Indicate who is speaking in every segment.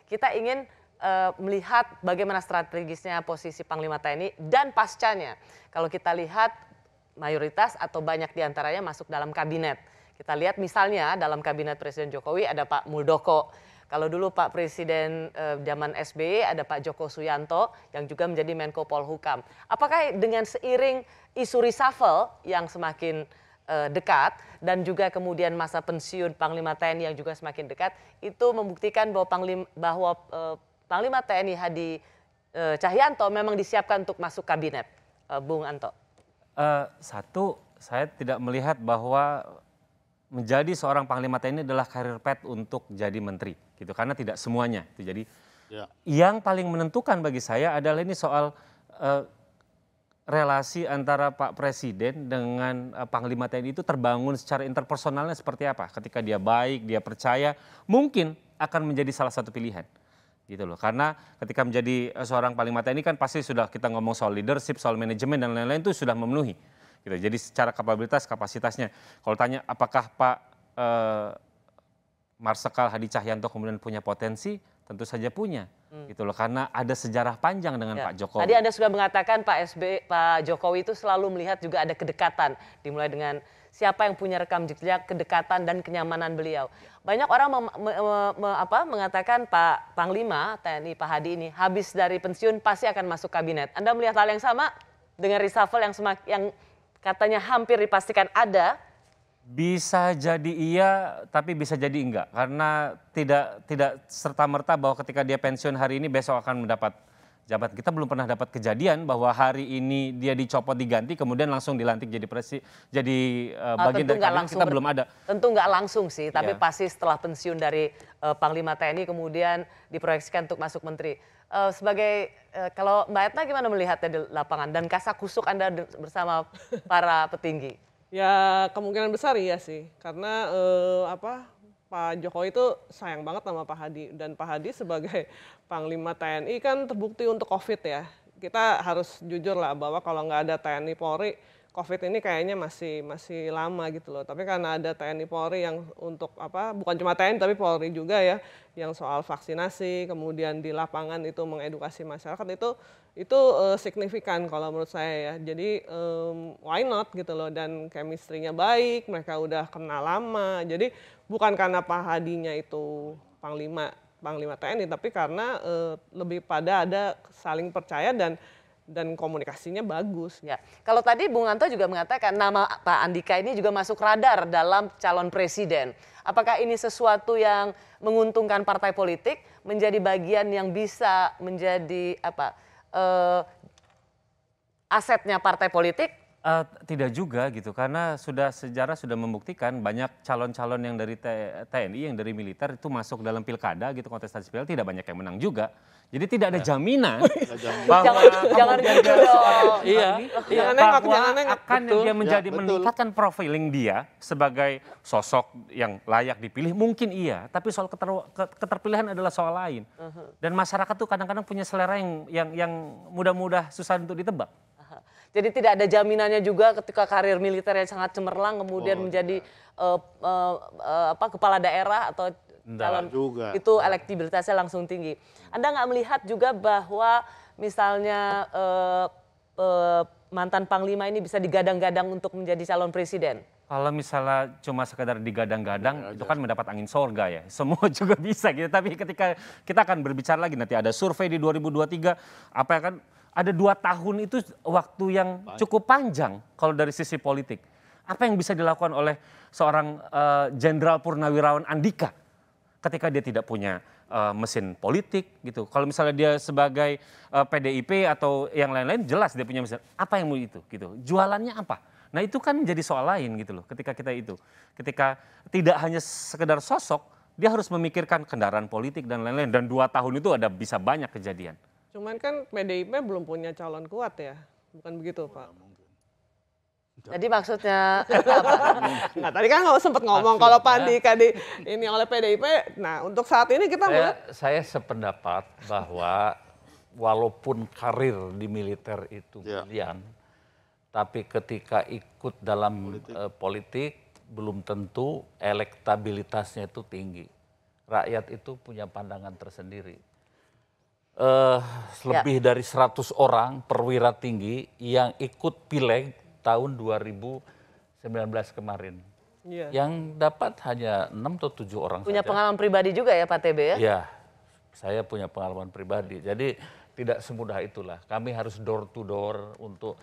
Speaker 1: kita ingin melihat bagaimana strategisnya posisi Panglima TNI dan pascanya. Kalau kita lihat mayoritas atau banyak diantaranya masuk dalam kabinet. Kita lihat misalnya dalam kabinet Presiden Jokowi ada Pak Muldoko. Kalau dulu Pak Presiden zaman SBY ada Pak Joko Suyanto yang juga menjadi Menko Polhukam. Apakah dengan seiring isu reshuffle yang semakin dekat dan juga kemudian masa pensiun Panglima TNI yang juga semakin dekat itu membuktikan bahwa Panglima TNI Hadi Cahyanto memang disiapkan untuk masuk kabinet, Bung Anto?
Speaker 2: Satu, saya tidak melihat bahwa menjadi seorang Panglima TNI adalah karir path untuk jadi menteri, gitu. Karena tidak semuanya. Jadi yang paling menentukan bagi saya adalah ini soal relasi antara Pak Presiden dengan Panglima TNI itu terbangun secara interpersonalnya seperti apa. Ketika dia baik, dia percaya, mungkin akan menjadi salah satu pilihan. Gitu loh. Karena ketika menjadi seorang Panglima TNI kan pasti sudah kita ngomong soal leadership, soal manajemen dan lain-lain itu sudah memenuhi. Gitu. Jadi secara kapasitasnya. Kalau tanya apakah Pak Marsikal Hadi Cahyanto kemudian punya potensi, tentu saja punya. Gitu loh. Karena ada sejarah panjang dengan Pak Jokowi.
Speaker 1: Tadi Anda sudah mengatakan Pak Jokowi itu selalu melihat juga ada kedekatan. Dimulai dengan siapa yang punya rekam jejak, kedekatan dan kenyamanan beliau. Banyak orang mengatakan Pak Panglima TNI Pak Hadi ini habis dari pensiun pasti akan masuk kabinet. Anda melihat hal yang sama dengan reshuffle yang katanya hampir dipastikan ada?
Speaker 2: Bisa jadi iya, tapi bisa jadi enggak. Karena tidak serta-merta bahwa ketika dia pensiun hari ini besok akan mendapat jabatan. Kita belum pernah dapat kejadian bahwa hari ini dia dicopot diganti kemudian langsung dilantik jadi bagian dari kabinet, kita belum ada.
Speaker 1: Tentu nggak langsung sih, tapi pasti setelah pensiun dari Panglima TNI kemudian diproyeksikan untuk masuk menteri. Kalau Mbak Etna gimana melihatnya di lapangan dan kasakusuk Anda bersama para petinggi?
Speaker 3: Ya kemungkinan besar iya sih, karena Pak Jokowi itu sayang banget sama Pak Hadi, dan Pak Hadi sebagai Panglima TNI kan terbukti untuk COVID ya. Kita harus jujur lah bahwa kalau nggak ada TNI Polri, COVID ini kayaknya masih lama gitu loh. Tapi karena ada TNI Polri yang untuk bukan cuma TNI tapi Polri juga ya, yang soal vaksinasi, kemudian di lapangan itu mengedukasi masyarakat itu signifikan kalau menurut saya ya. Jadi why not gitu loh, dan chemistry-nya baik, mereka udah kenal lama. Jadi bukan karena Pak Hadinya itu Panglima TNI, tapi karena lebih pada ada saling percaya dan komunikasinya bagus.
Speaker 1: Ya, kalau tadi Bung Anto juga mengatakan nama Pak Andika ini juga masuk radar dalam calon presiden. Apakah ini sesuatu yang menguntungkan partai politik, menjadi bagian yang bisa menjadi asetnya partai politik?
Speaker 2: Tidak juga gitu, karena sejarah sudah membuktikan banyak calon-calon yang dari TNI, yang dari militer itu masuk dalam pilkada gitu, kontestasi pilkada tidak banyak yang menang juga. Jadi tidak ada jaminan bahwa
Speaker 1: jangan gitu dong.
Speaker 2: akan dia menjadi meningkatkan profiling dia sebagai sosok yang layak dipilih, mungkin iya, tapi soal keterpilihan adalah soal lain. Dan masyarakat tuh kadang-kadang punya selera yang mudah-mudah susah untuk ditebak.
Speaker 1: Jadi tidak ada jaminannya juga ketika karir militer yang sangat cemerlang kemudian menjadi kepala daerah atau calon itu elektabilitasnya langsung tinggi. Anda nggak melihat juga bahwa misalnya mantan Panglima ini bisa digadang-gadang untuk menjadi calon presiden?
Speaker 2: Kalau misalnya cuma sekedar digadang-gadang itu kan mendapat angin sorga ya. Semua juga bisa gitu. Tapi ketika kita akan berbicara lagi nanti ada survei di 2023 ada 2 tahun itu waktu yang cukup panjang kalau dari sisi politik. Apa yang bisa dilakukan oleh seorang Jenderal Purnawirawan Andika ketika dia tidak punya mesin politik gitu. Kalau misalnya dia sebagai PDIP atau yang lain-lain jelas dia punya mesin. Apa yang mau itu gitu. Jualannya apa? Nah itu kan menjadi soal lain gitu loh ketika ketika tidak hanya sekedar sosok, dia harus memikirkan kendaraan politik dan lain-lain. Dan 2 tahun itu bisa banyak kejadian.
Speaker 3: Cuman kan PDIP belum punya calon kuat ya, bukan begitu Pak?
Speaker 1: Jadi maksudnya
Speaker 3: Nah tadi kan sempat ngomong kalau Pak Andika ini oleh PDIP, nah untuk saat ini kita
Speaker 4: saya sependapat bahwa walaupun karir di militer itu brilian, tapi ketika ikut dalam politik belum tentu elektabilitasnya itu tinggi. rakyat itu punya pandangan tersendiri. Lebih dari 100 orang perwira tinggi yang ikut pileg tahun 2019 kemarin.
Speaker 3: Iya.
Speaker 4: Yang dapat hanya 6 atau 7 orang
Speaker 1: Punya
Speaker 4: saja.
Speaker 1: pengalaman pribadi juga ya Pak TB ya?
Speaker 4: Ya, saya punya pengalaman pribadi. Jadi tidak semudah itulah. Kami harus door to door untuk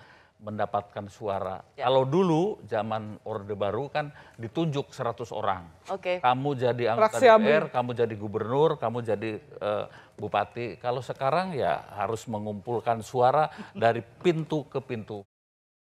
Speaker 4: mendapatkan suara.
Speaker 1: Ya.
Speaker 4: Kalau dulu zaman Orde Baru kan ditunjuk 100 orang.
Speaker 1: Oke.
Speaker 4: Kamu jadi anggota
Speaker 3: Fraksi ABRI.
Speaker 4: DPR, kamu jadi gubernur, kamu jadi bupati. Kalau sekarang ya harus mengumpulkan suara dari pintu ke pintu.